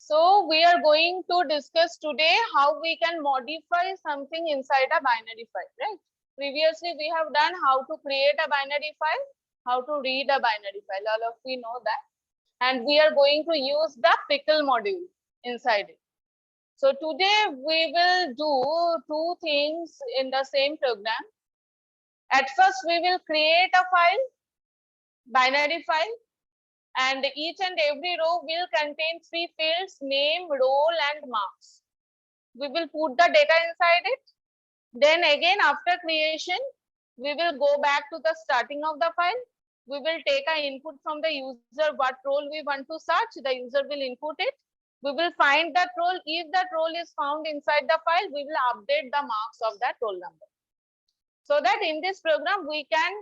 So we are going to discuss today how we can modify something inside a binary file, right? Previously we have done how to create a binary file, how to read a binary file, all of we know that. And we are going to use the pickle module inside it. So today we will do two things in the same program. At first we will create a file, binary file, and each and every row will contain three fields: name, role, and marks. We will put the data inside it. Then again, after creation, we will go back to the starting of the file. We will take an input from the user, what role we want to search. The user will input it. We will find that role. If that role is found inside the file, we will update the marks of that roll number. So that in this program, we can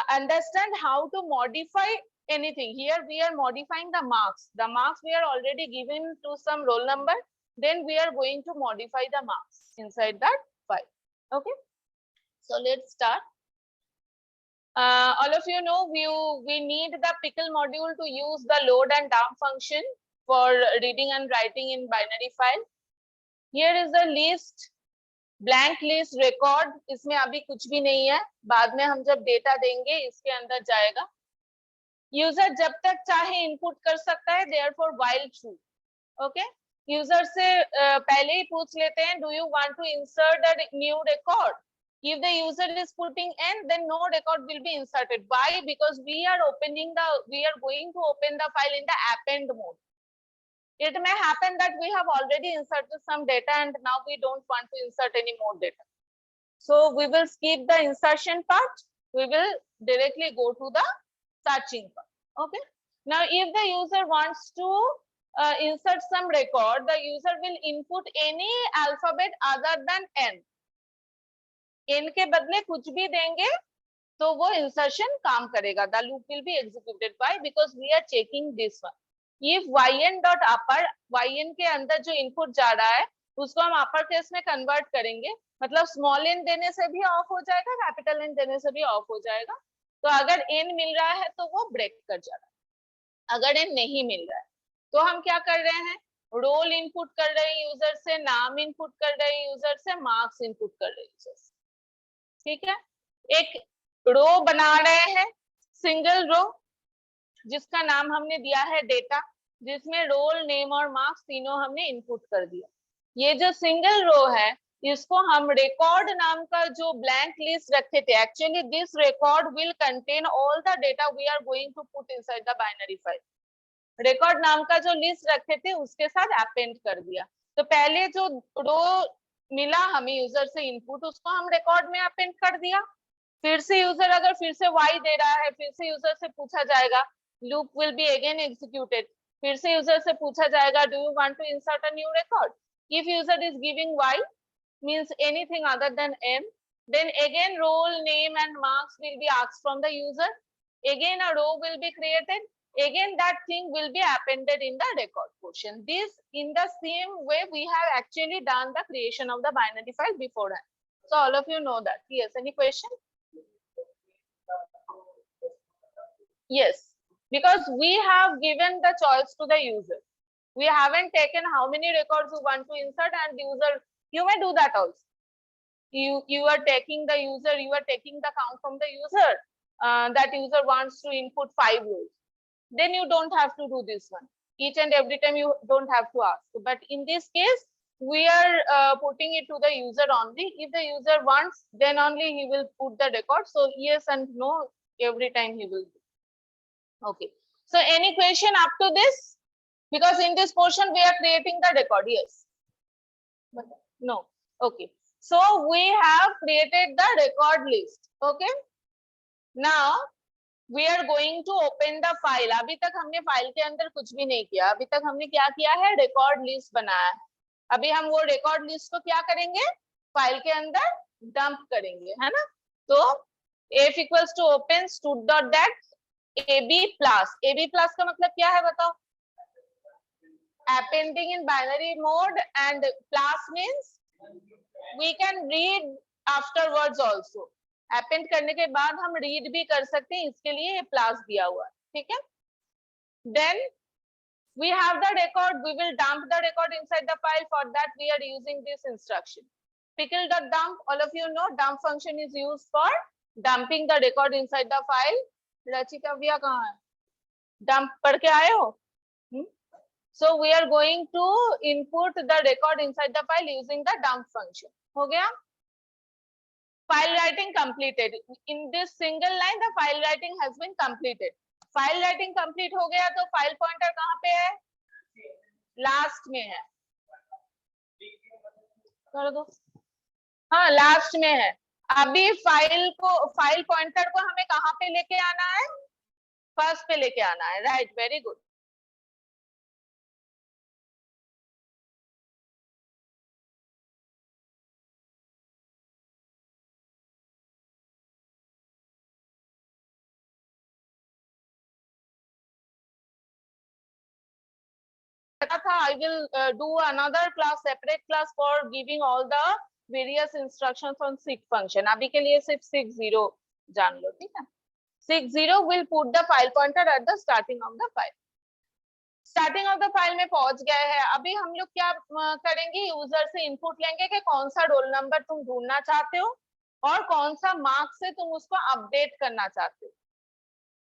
understand how to modify anything. Here we are modifying the marks. The marks we are already given to some roll number. Then we are going to modify the marks inside that file. Okay. So let's start. All of you know we need the pickle module to use the load and dump function for reading and writing in binary file. Here is the list, blank list record. इसमें अभी कुछ भी नहीं है, बाद में हम जब डेटा देंगे इसके अंदर जाएगा. यूजर जब तक चाहे इनपुट कर सकता है, therefore while true. Okay. User से पहले ही पूछ लेते हैं, do you want to insert a new record? If the user is putting n, then no record will be inserted. Why? Because we are going to open the file in the append mode. It may happen that we have already inserted some data and now we don't want to insert any more data. So we will skip the insertion part. We will directly go to the searching part. Okay. Now, if the user wants to insert some record, the user will input any alphabet other than n. n के बदले कुछ भी देंगे तो वो insertion काम करेगा. The loop will be executed. Why? Because we are checking this one. If yn dot upper, yn के अंदर जो इनपुट जा रहा है उसको हम अपर केस में कन्वर्ट करेंगे, मतलब स्मॉल n देने से भी ऑफ हो जाएगा, कैपिटल n देने से भी ऑफ हो जाएगा. तो अगर n मिल रहा है तो वो ब्रेक कर जा रहा है, अगर n नहीं मिल रहा है तो हम क्या कर रहे हैं, रोल इनपुट कर रहे हैं यूजर से, नाम इनपुट कर रहे हैं यूजर से, मार्क्स इनपुट कर रहे हैं यूजर से. ठीक है. एक रो बना रहे हैं, सिंगल रो, जिसका नाम हमने दिया है डेटा, जिसमें रोल, नेम और मार्क्स तीनों हमने इनपुट कर दिया. ये जो सिंगल रो है इसको हम रिकॉर्ड नाम का जो ब्लैंक लिस्ट रखे थे, actually this record will contain all the data we are going to put inside the binary file. Record नाम का जो लिस्ट रखे थे उसके साथ अपेंड कर दिया. तो पहले जो रो मिला हमें यूजर से इनपुट, उसको हम रिकॉर्ड में अपेंड कर दिया. फिर से यूजर अगर फिर से y दे रहा है, फिर से यूजर से पूछा जाएगा, loop will be again executed. फिर से यूजर से पूछा जाएगा, do you want to insert a new record? If user is giving y means anything other than m, then again role, name and marks will be asked from the user. Again a row will be created. Again that thing will be appended in the record portion. This in the same way we have actually done the creation of the binary file beforehand. So all of you know that. Yes, any question? Yes, because we have given the choice to the user. We haven't taken how many records you want to insert, and user, you may do that also. You are taking the user, you are taking the count from the user. That user wants to input 5 rows. Then you don't have to do this one. Each and every time you don't have to ask. But in this case, we are putting it to the user only. If the user wants, then only he will put the record. So yes and no every time he will do. Okay. So any question up to this? Because in this portion we are creating the record. Yes. No. Okay. So we have created the record list. Okay. Now we are going to open the file. अभी तक हमने file के अंदर कुछ भी नहीं किया. अभी तक हमने क्या किया है, रिकॉर्ड लिस्ट बनाया है. अभी हम वो रिकॉर्ड लिस्ट को क्या करेंगे, फाइल के अंदर डंप करेंगे, है ना. तो f equals to open stud.dat ab plus का मतलब क्या है बताओ, appending in binary mode, and plus means we can read afterwards also. append करने के बाद हम read भी कर सकते हैं, इसके लिए ये plus दिया हुआ है. ठीक है. then We have the record, we will dump the record inside the file. For that we are using this instruction. Pickle.dump, all of you know dump function is used for dumping the record inside the file. Rachita भैया कहाँ है? Dump पढ़ के आए हो? So we are going to input the record inside the file using the dump function. हो गया? File writing completed. In this single line, the file writing has been completed. File writing complete हो गया तो file pointer कहाँ पे है? Last में है. कर दो. हाँ, last में है. अभी फाइल पॉइंटर को हमें कहाँ पे लेके आना है? फर्स्ट पे लेके आना है. Right, very good. I will do another class, separate class for giving all the various instructions on seek function. अभी के लिए सिर्फ 60 जान लो, ठीक है? 60 will put the file pointer at the starting of the file. Starting of the file में पहुंच गए हैं. अभी हम लोग क्या करेंगे? यूजर से इनपुट लेंगे कि कौन सा रोल नंबर तुम ढूंढना चाहते हो और कौन सा मार्क्स से तुम उसको अपडेट करना चाहते हो.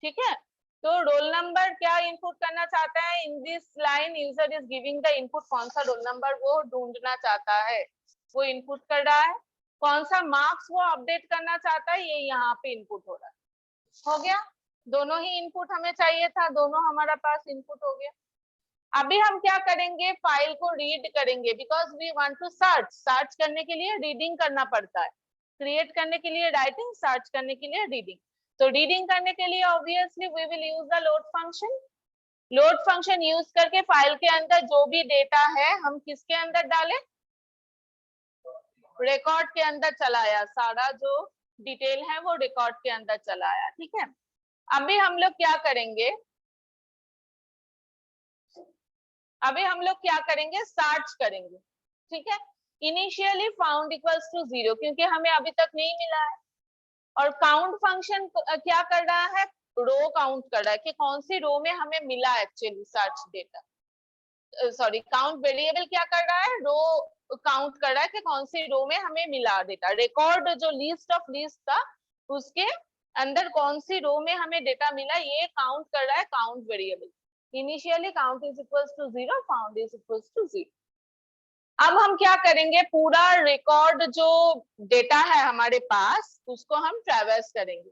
ठीक है, तो रोल नंबर क्या इनपुट करना चाहता है? In this line user is giving the input. कौन सा रोल नंबर वो ढूंढना चाहता है वो इनपुट कर रहा है. कौन सा मार्क्स वो अपडेट करना चाहता है ये यहाँ पे इनपुट हो रहा है. हो गया, दोनों ही इनपुट हमें चाहिए था, दोनों हमारा पास इनपुट हो गया. अभी हम क्या करेंगे? फाइल को रीड करेंगे, because we want to search करने के लिए रीडिंग करना पड़ता है. क्रिएट करने के लिए राइटिंग, सर्च करने के लिए रीडिंग. तो रीडिंग करने के लिए obviously we will use the load function. Load function use करके फाइल के अंदर जो भी डेटा है हम किसके अंदर डालें? रिकॉर्ड के अंदर चलाया. सारा जो डिटेल है वो रिकॉर्ड के अंदर चलाया. ठीक है, अभी हम लोग क्या करेंगे? सर्च करेंगे. ठीक है, इनिशियली फाउंड इक्वल्स टू 0 क्योंकि हमें अभी तक नहीं मिला है. और काउंट फंक्शन क्या कर रहा है? रो काउंट कर रहा है कि कौन सी रो में हमें मिला actually search data. Sorry, count variable क्या कर रहा है? रो काउंट कर रहा है कि कौन सी रो में हमें मिला डेटा. रिकॉर्ड जो लिस्ट ऑफ लिस्ट था उसके अंदर कौन सी रो में हमें डेटा मिला ये काउंट कर रहा है count variable. Initially count is equals to 0, found is equals to 0. अब हम क्या करेंगे? पूरा रिकॉर्ड जो डेटा है हमारे पास उसको हम ट्रैवर्स करेंगे.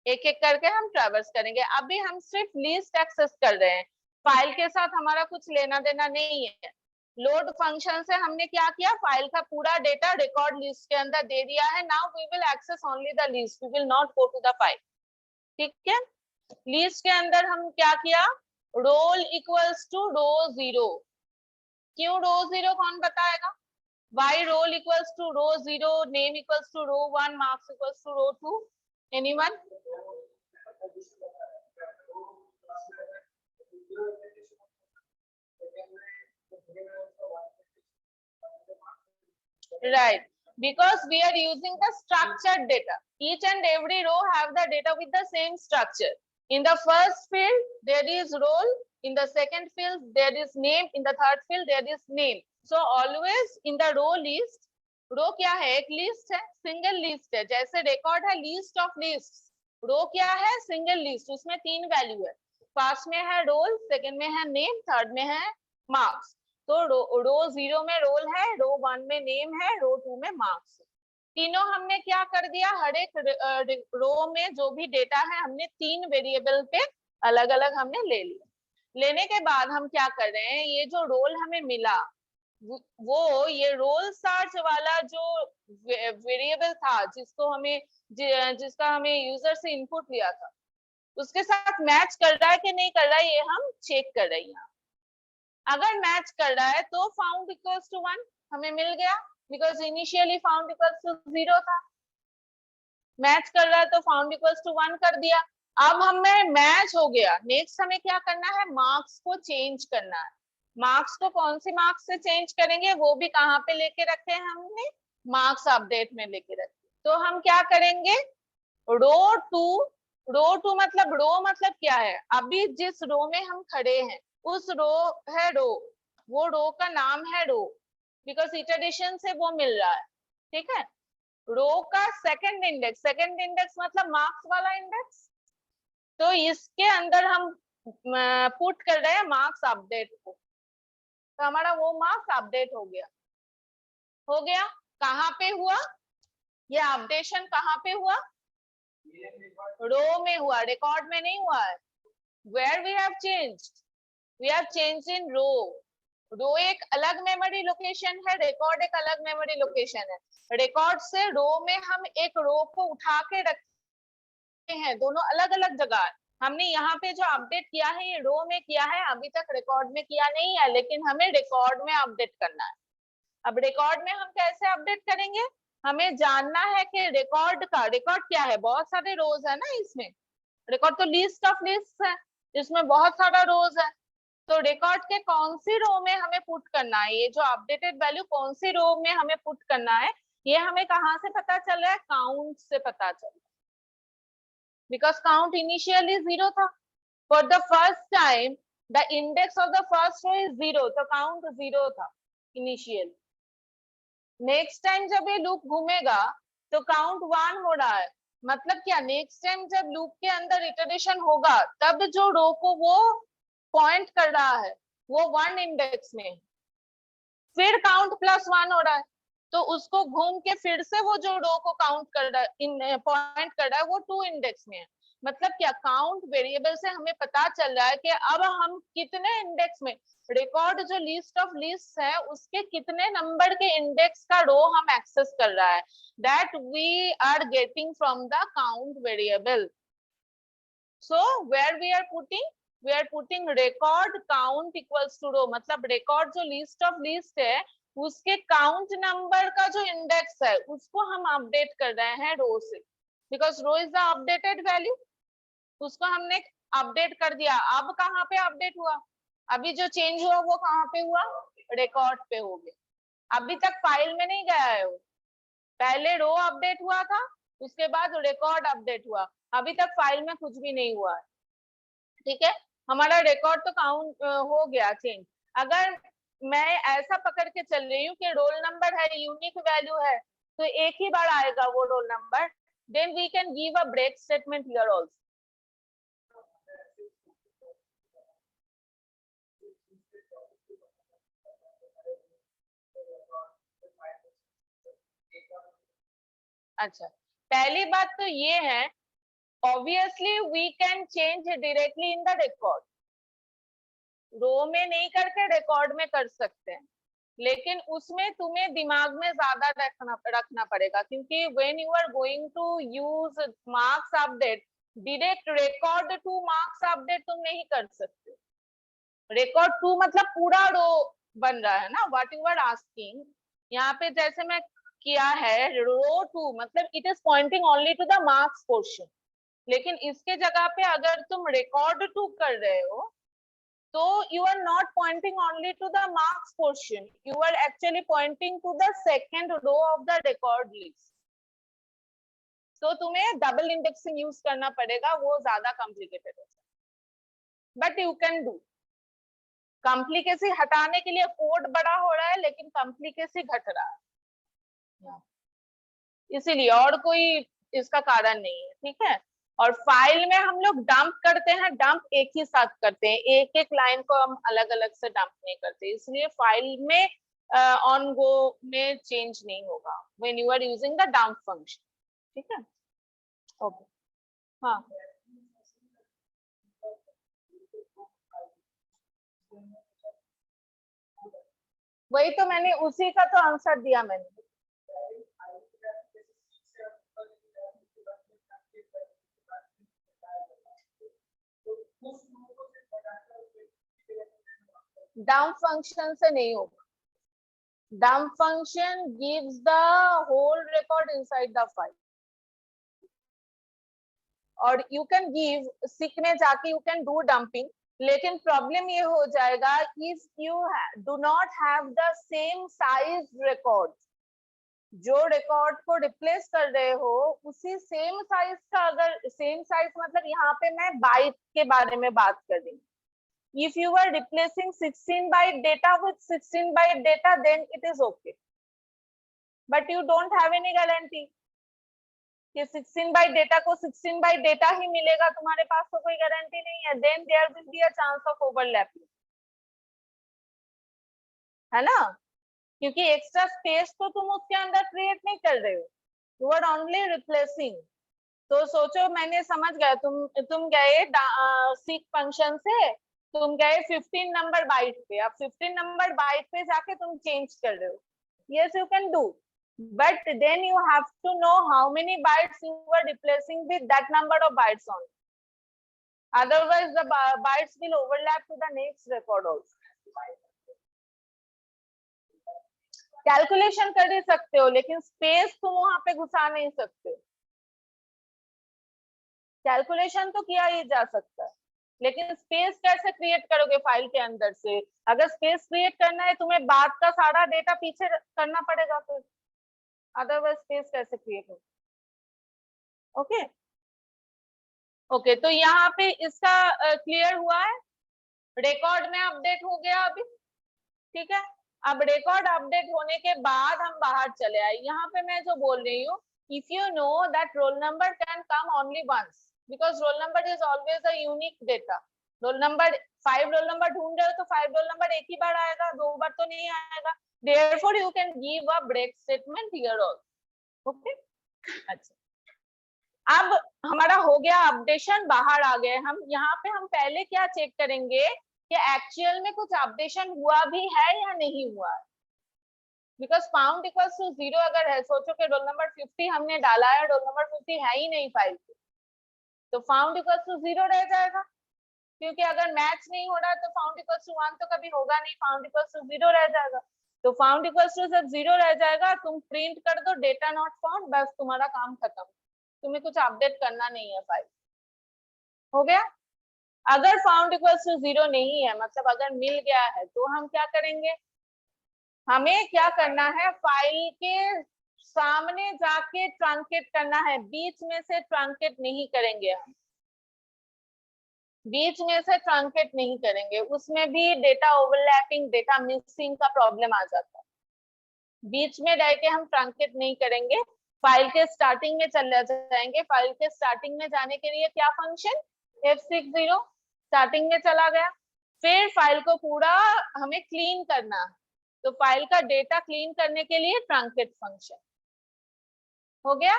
एक एक करके हम ट्रैवर्स करेंगे. अभी हम सिर्फ लिस्ट एक्सेस कर रहे हैं, फाइल के साथ हमारा कुछ लेना देना नहीं है. लोड फंक्शन से हमने क्या किया? फाइल का पूरा डेटा रिकॉर्ड लिस्ट के अंदर दे दिया है. Now we will access only the list, we will not go to the file. ठीक है, लिस्ट के अंदर हम क्या किया? Roll equals to row 0. क्यों रो 0 कौन बताएगा? Why roll equals to row 0, name equals to row 1, marks equals to row 2? Anyone? Right, because we are using the structured data. Each and every row have the data with the same structure. In the first field there is roll, in the second field there is name, in the third field there is name. So always in the row list, रो क्या है? एक list है, single list है. जैसे record है list of list, रो क्या है? Single list. उसमें 3 वैल्यू है. फर्स्ट में है रोल, सेकंड में है नेम, थर्ड में है मार्क्स. तो रो 0 में रोल है, रो 1 में नेम है, रो 2 में मार्क्स. तीनों हमने क्या कर दिया? हर एक रो में जो भी डेटा है हमने 3 वेरिएबल पे अलग अलग हमने ले लिया. लेने के बाद हम क्या कर रहे हैं? ये जो रोल हमें मिला वो ये रोल सर्च वाला जो वेरिएबल था जिसका हमें यूजर से इनपुट लिया था उसके साथ मैच कर रहा है कि नहीं कर रहा है ये हम चेक कर रहे हैं. अगर मैच कर रहा है तो फाउंड इक्वल्स टू 1 हमें मिल गया, because initially found equals to 0 था. मैच कर रहा है तो फाउंड इक्वल्स टू 1 कर दिया. अब हमें मैच हो गया. नेक्स्ट हमें क्या करना है? मार्क्स को चेंज करना है. मार्क्स को कौन सी मार्क्स से चेंज करेंगे वो भी कहाँ पे लेके रखे हैं हमने? मार्क्स अपडेट में लेके रखे. तो हम क्या करेंगे? रो 2 मतलब रो मतलब क्या है? अभी जिस रो में हम खड़े हैं उस रो है रो, वो रो का नाम है रो, बिकॉज इटरेशन से वो मिल रहा है, ठीक है। रो का सेकंड इंडेक्स मतलब मार्क्स वाला इंडेक्स, तो इसके अंदर हम पुट कर रहे हैं मार्क्स अपडेट को, तो हमारा वो मार्क्स अपडेट हो गया। कहाँ पे हुआ ये अपडेशन, कहाँ पे हुआ? रो में हुआ, रिकॉर्ड में नहीं हुआ है। Where we have changed in row. Row एक अलग मेमोरी लोकेशन है, रिकॉर्ड एक अलग मेमोरी लोकेशन है। रिकॉर्ड से रो में हम एक रो को उठा के रखते हैं, दोनों अलग अलग जगह है। हमने यहाँ पे जो अपडेट किया है ये रो में किया है, अभी तक रिकॉर्ड में किया नहीं है, लेकिन हमें रिकॉर्ड में अपडेट करना है। अब रिकॉर्ड में हम कैसे अपडेट करेंगे? हमें जानना है कि रिकॉर्ड क्या है, बहुत सारे रोज है ना इसमें। रिकॉर्ड तो लिस्ट ऑफ लिस्ट है, इसमें बहुत सारा रोज है। तो रिकॉर्ड के कौन सी रो में हमें पुट करना है, ये जो अपडेटेड वैल्यू कौन सी रो में हमें पुट करना है, ये हमें कहाँ से पता चल रहा है? काउंट से पता चल रहा है, बिकॉज काउंट इनिशियली 0 था। For the first time the index of the first row is 0, तो काउंट 0 था इनिशियली। नेक्स्ट टाइम जब ये लूप घूमेगा तो काउंट 1 हो रहा है, मतलब क्या, नेक्स्ट टाइम जब लूप के अंदर इटरेशन होगा तब जो रो को वो पॉइंट कर रहा है वो 1 इंडेक्स में, फिर काउंट +1 हो रहा है, तो उसको घूम के फिर से वो जो रो को काउंट कर रहा है, पॉइंट कर रहा है, वो 2 इंडेक्स में है। मतलब क्या, काउंट वेरिएबल से हमें पता चल रहा है कि अब हम कितने इंडेक्स में, रिकॉर्ड जो लिस्ट ऑफ लिस्ट है उसके कितने नंबर के इंडेक्स का रो हम एक्सेस कर रहा है, that we are getting from the count variable. So where we are putting record count equals to row, मतलब रिकॉर्ड जो लिस्ट ऑफ लिस्ट है उसके काउंट नंबर का जो इंडेक्स है उसको हम अपडेट कर रहे हैं रो से, because row is the updated value, उसको हमने अपडेट कर दिया। अब कहाँ पे अपडेट हुआ? अभी जो चेंज हुआ वो कहाँ पे हुआ? रिकॉर्ड पे हो गया। अभी तक फाइल में नहीं गया है वो, पहले रो अपडेट हुआ था, उसके बाद रिकॉर्ड अपडेट हुआ, अभी तक फाइल में कुछ भी नहीं हुआ है, ठीक है। हमारा रिकॉर्ड तो काउंट हो गया चेंज। अगर मैं ऐसा पकड़ के चल रही हूँ कि रोल नंबर है, यूनिक वैल्यू है, तो एक ही बार आएगा वो roll number, then we can give a break statement here also. अच्छा, पहली बात तो ये है, obviously we can change directly in the record, row में नहीं करके रिकॉर्ड में कर सकते हैं, लेकिन उसमें तुम्हें दिमाग में ज्यादा रखना पड़ेगा, क्योंकि when you are going to use marks update, direct record to marks update तुम नहीं कर सकते। रिकॉर्ड टू मतलब पूरा रो बन रहा है ना, व्हाट यू आर आस्किंग। यहाँ पे जैसे मैं किया है रो टू, मतलब it is pointing only to the marks portion, लेकिन इसके जगह पे अगर तुम रिकॉर्ड टू कर रहे हो तो you are not pointing only to the marks portion, you are actually pointing to the second row of the record list, तो तुम्हें डबल इंडेक्सिंग यूज करना पड़ेगा, वो ज्यादा कॉम्प्लिकेटेड है, but you can do. Complicacy हटाने के लिए कोड बड़ा हो रहा है लेकिन कॉम्प्लिकेसी घट रहा है, इसीलिए, और कोई इसका कारण नहीं है, ठीक है। और फाइल में हम लोग डंप करते हैं, डंप एक ही साथ करते हैं, एक एक लाइन को हम अलग अलग से डंप नहीं करते, इसलिए फाइल में ऑन गो में चेंज नहीं होगा when you are using the dump function, ठीक है। ओके, हाँ, वही तो मैंने उसी का तो आंसर दिया मैंने। डंप फंक्शन से नहीं होगा, dump function gives the whole record inside the file, और you can give sick में जाके you can do dumping, लेकिन प्रॉब्लम ये हो जाएगा if you do not have the same size record, जो रिकॉर्ड को रिप्लेस कर रहे हो उसी सेम साइज का, अगर सेम साइज मतलब यहाँ पे मैं बाइट के बारे में बात कर रही हूँ, If you are replacing 16 byte data with 16 byte data, then it is okay. But you don't have any guarantee कि 16 बाइट डेटा को 16 बाइट डेटा ही मिलेगा, तुम्हारे पास तो कोई गारंटी नहीं है. Then there will be a chance of overlapping, है ना, क्योंकि एक्स्ट्रा स्पेस तो तुम उसके अंदर क्रिएट नहीं कर रहे हो, यू आर ओनली रिप्लेसिंग. तो सोचो, मैंने समझ गया, तुम गए सीक फंक्शन से तुम गए 15 नंबर बाइट पे, अब 15 नंबर बाइट पे जाके तुम चेंज कर रहे हो. Yes you can do, but then you have to know how many bytes you are replacing with that number of bytes only. Otherwise the bytes will overlap to the next record also. Calculation कर ही सकते हो, लेकिन space तुम वहां पे घुसा नहीं सकते. कैलकुलेशन तो किया ही जा सकता है, लेकिन स्पेस कैसे क्रिएट करोगे फाइल के अंदर से? अगर स्पेस क्रिएट करना है तुम्हें बाद का सारा डेटा पीछे करना पड़ेगा, फिर अदरवाइज स्पेस कैसे क्रिएट हो. ओके ओके, तो यहाँ पे इसका क्लियर हुआ है. रिकॉर्ड में अपडेट हो गया अभी, ठीक है. अब रिकॉर्ड अपडेट होने के बाद हम बाहर चले आए. यहाँ पे मैं जो बोल रही हूँ, if you know that roll number can come only once, because roll number is always a unique data. Roll number 5 roll number ढूंढ रहे हो तो 5 रोल नंबर एक ही बार आएगा, 2 बार तो नहीं आएगा. therefore you can give a break statement here also. Okay अच्छा, अब हमारा हो गया अपडेशन, बाहर आ गए हम. यहाँ पे हम पहले क्या चेक करेंगे कि एक्चुअल में कुछ अपडेशन हुआ भी है या नहीं हुआ है. बिकॉज फाउंड इक्वल्स टू 0 अगर है, सोचो कि रोल नंबर 50 हमने डाला है, रोल नंबर 50 है ही नहीं फाइल पे, तो फाउंड इक्वल्स टू 0 रह जाएगा. क्योंकि अगर मैच नहीं हो रहा तो फाउंड इक्वल्स टू 1 तो कभी होगा नहीं, फाउंड इक्वल्स टू 0 रह जाएगा. तो फाउंड इक्वल्स टू जब 0 रह जाएगा, तुम प्रिंट कर दो डेटा नॉट फाउंड, बस तुम्हारा काम खत्म, तुम्हें कुछ अपडेट करना नहीं है, फाइल हो गया. अगर फाउंड इक्वल्स टू 0 नहीं है, मतलब अगर मिल गया है, तो हम क्या करेंगे, हमें क्या करना है, फाइल के सामने जाके ट्रांकेट करना है, बीच में से ट्रांकेट नहीं करेंगे हम, बीच में से ट्रांकेट नहीं करेंगे. उसमें भी डेटा ओवरलैपिंग, डेटा मिसिंग का प्रॉब्लम आ जाता है. बीच में रह के हम ट्रांकेट नहीं करेंगे, फाइल के स्टार्टिंग में चले जाएंगे. फाइल के स्टार्टिंग में जाने के लिए क्या फंक्शन, F60 स्टार्टिंग में चला गया. फिर फाइल को पूरा हमें क्लीन करना है, तो फाइल का डेटा क्लीन करने के लिए ट्रांकेट फंक्शन हो गया.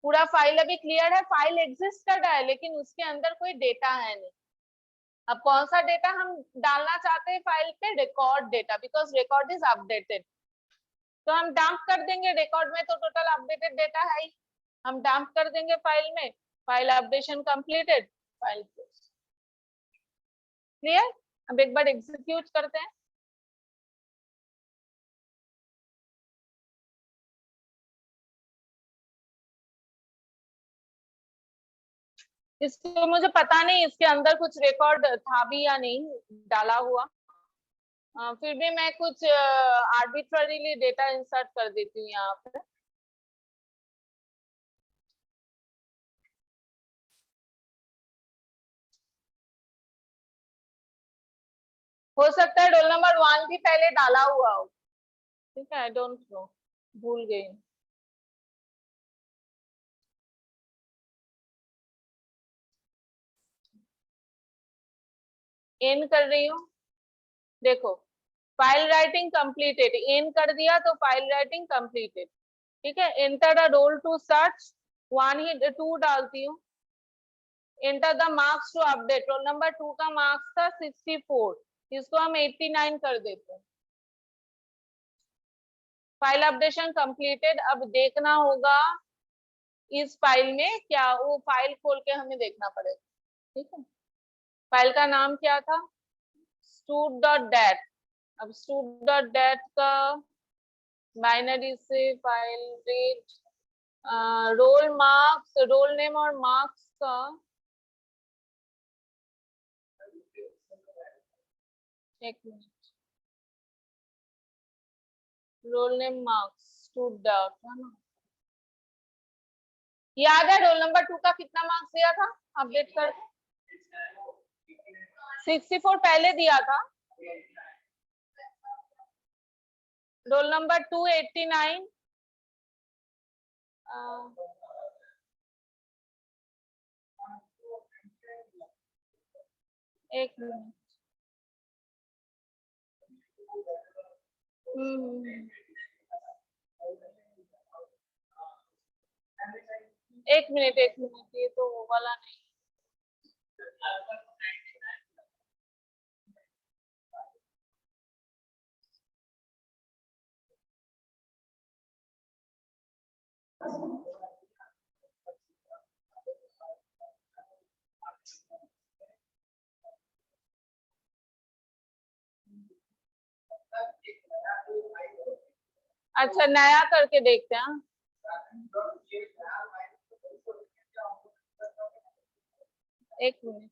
पूरा फाइल अभी क्लियर है, फाइल एग्जिस्ट कर रहा है, लेकिन उसके अंदर कोई डेटा है नहीं. अब कौन सा डेटा हम डालना चाहते हैं फाइल पे, record data, because record is updated. तो हम डंप कर देंगे, रिकॉर्ड में तो टोटल अपडेटेड डेटा है ही, हम डंप कर देंगे फाइल में. File updation completed, file clear. अब एक बार एग्जीक्यूट करते हैं. इसको मुझे पता नहीं इसके अंदर कुछ रिकॉर्ड था भी या नहीं डाला हुआ, फिर भी मैं कुछ आर्बिट्ररीली डेटा इंसर्ट कर देती हूँ यहाँ पे. हो सकता है रोल नंबर 1 भी पहले डाला हुआ हो, ठीक है, आई डोंट नो, भूल गई. एन कर रही हूँ, देखो फाइल राइटिंग कंप्लीटेड, एन कर दिया तो फाइल राइटिंग कंप्लीटेड, ठीक है. Enter the roll to search, 1 ही 2 डालती हूँ. Enter the marks to update, roll number 2 का मार्क्स था 64, इसको हम 89 कर देते हैं. File updation completed. अब देखना होगा इस फाइल में क्या, वो फाइल खोल के हमें देखना पड़ेगा, ठीक है. फाइल का नाम क्या था, stud.dat. अब stud.dat का बाइनरी से file read, roll marks, roll name और मार्क्स का एक minute, role name marks stud.dat है ना. याद है रोल नंबर 2 का कितना मार्क्स दिया था, अपडेट कर. 64 पहले दिया था। Roll number 289। एक मिनट। एक मिनट ये तो वो वाला नहीं। अच्छा नया करके देखते हैं। एक मिनट।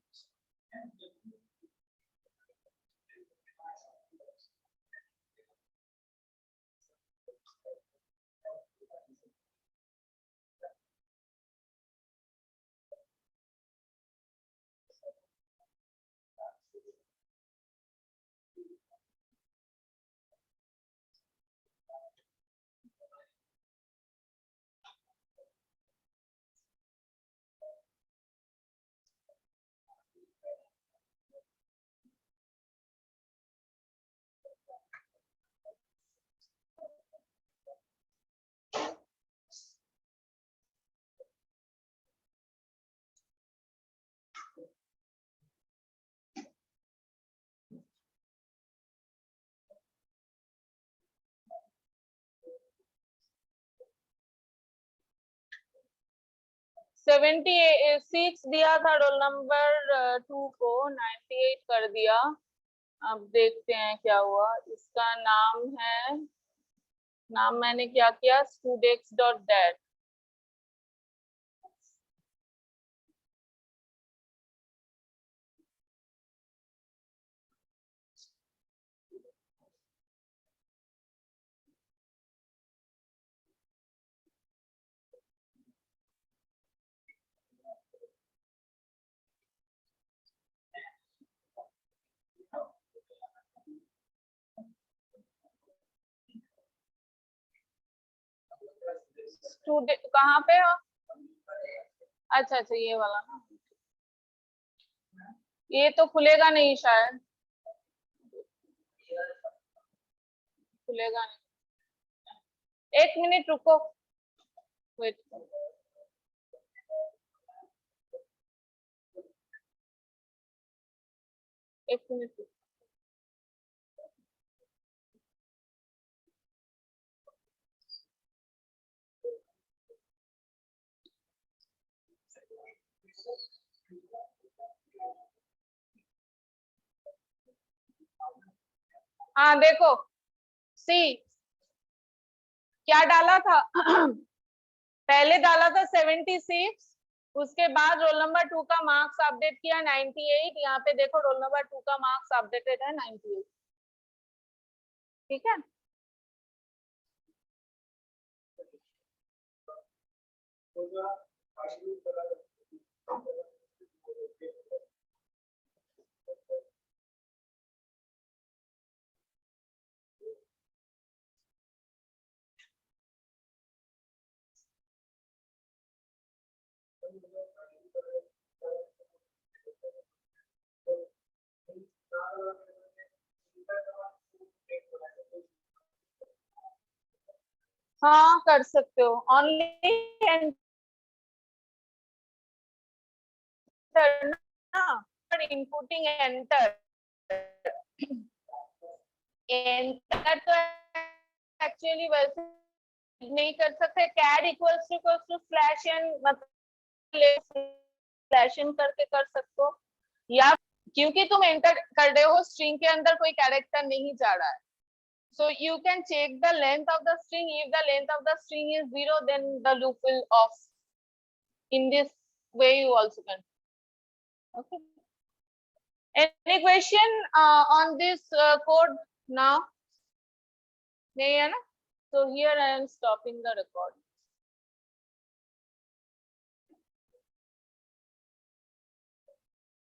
सेवेंटी सिक्स दिया था रोल नंबर 2 को, 98 कर दिया। अब देखते हैं क्या हुआ। इसका नाम मैंने क्या किया, studex.dat। स्टूडेंट कहाँ पे हो? अच्छा अच्छा ये वाला ना, ये तो खुलेगा नहीं शायद, खुलेगा नहीं। एक मिनट रुको, वेट। एक मिनट। हाँ देखो, सी क्या डाला था पहले डाला था 76, उसके बाद रोल नंबर 2 का मार्क्स अपडेट किया 98। यहाँ पे देखो रोल नंबर 2 का मार्क्स अपडेटेड है 98। ठीक है। हाँ कर सकते हो, ऑनली इनपुटिंग एंटर। एंटर तो एक्चुअली वैसे नहीं कर सकते, cad equals to slash n, मतलब स्लैश एन करके कर सकते हो, या क्योंकि तुम एंटर कर रहे हो स्ट्रिंग के अंदर कोई कैरेक्टर नहीं जा रहा है, so you can check the length of the string. If the length of the string is 0, then the loop will off. In this way you also can. Okay. Any question on this code now? नहीं है ना? So here I am stopping the record.